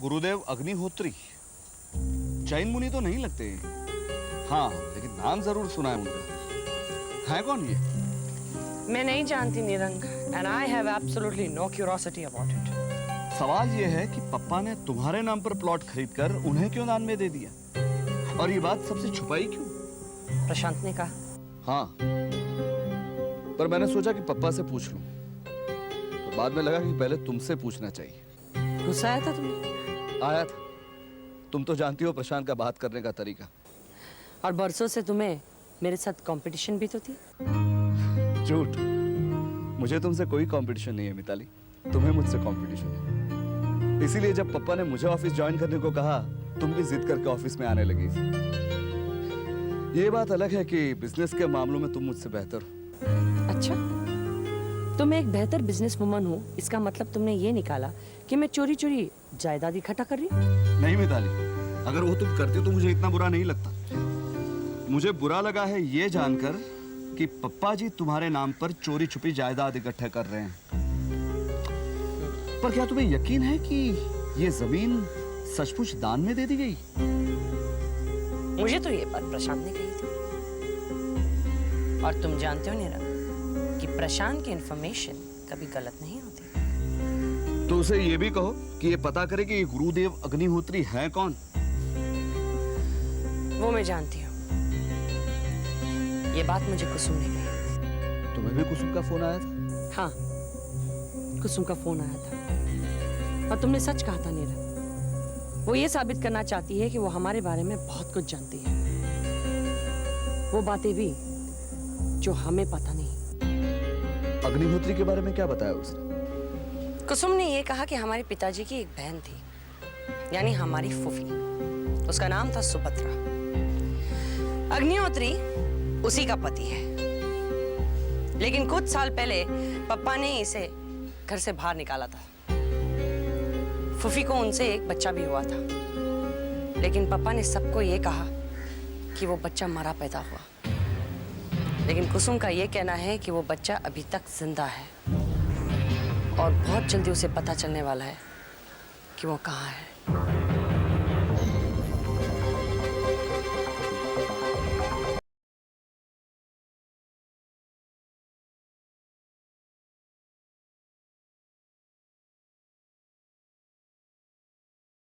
गुरुदेव अग्निहोत्री। जैन मुनि तो नहीं लगते। हाँ, लेकिन नाम जरूर सुना है उनका। है कौन ये? मैं नहीं जानती निरंग, and I have absolutely no curiosity about it. सवाल ये है कि पप्पा ने तुम्हारे नाम पर प्लॉट खरीदकर उन्हें क्यों दान में दे दिया? और ये बात सबसे छुपाई क्यों? प्रशांत ने कहा। हाँ, पर मैंने सोचा कि पप्पा से पूछ लूं, तो बाद में लगा कि पहले तुमसे पूछना चाहिए। गुस्सा आया था तुम्हें? आया था। तुम तो जानती हो प्रशांत का बात करने का तरीका। और बरसों से तुम्हें मेरे साथ कंपटीशन भी तो थी। झूठ। मुझे तुमसे कोई कंपटीशन नहीं है मिताली, तुम्हें मुझसे कंपटीशन है। इसीलिए जब पापा ने मुझे ऑफिस ज्वाइन करने को कहा, तुम भी जिद करके ऑफिस में आने लगी थी। ये बात अलग है कि बिजनेस के मामलों में तुम मुझसे बेहतर हो। अच्छा, तो मैं एक बेहतर बिजनेस वुमन हूँ, इसका मतलब तुमने ये निकाला कि मैं चोरी चोरी जायदाद इकट्ठा कर रही हूँ? नहीं मिताली, अगर वो तुम करती तो मुझे इतना बुरा नहीं लगता। मुझे बुरा लगा है ये जानकर कि पप्पा जी तुम्हारे नाम पर चोरी छुपी जायदाद इकट्ठा कर रहे हैं। पर क्या तुम्हें यकीन है कि ये जमीन सचमुच दान में दे दी गई? मुझे तो ये बात प्रशांत ने कही थी। और तुम जानते हो नीरव कि प्रशांत की इंफॉर्मेशन कभी गलत नहीं होती। तो उसे ये भी कहो कि ये पता करे कि ये गुरुदेव अग्निहोत्री है कौन। वो मैं जानती हूँ। ये बात मुझे कुसुम ने कही। तुम्हें भी कुसुम का फोन आया था? हाँ, कुसुम का फोन आया था और तुमने सच कहा था नीरव। वो ये साबित करना चाहती है कि वो हमारे बारे में बहुत कुछ जानती है, वो बातें भी जो हमें पता नहीं। अग्निहोत्री के बारे में क्या बताया उसने? कुसुम ने ये कहा कि हमारे पिताजी की एक बहन थी, यानी हमारी फूफी। उसका नाम था सुभद्रा। अग्निहोत्री उसी का पति है, लेकिन कुछ साल पहले पापा ने इसे घर से बाहर निकाला था। फूफी को उनसे एक बच्चा भी हुआ था, लेकिन पापा ने सबको ये कहा कि वो बच्चा मरा पैदा हुआ। लेकिन कुसुम का ये कहना है कि वो बच्चा अभी तक जिंदा है और बहुत जल्दी उसे पता चलने वाला है कि वो कहाँ है।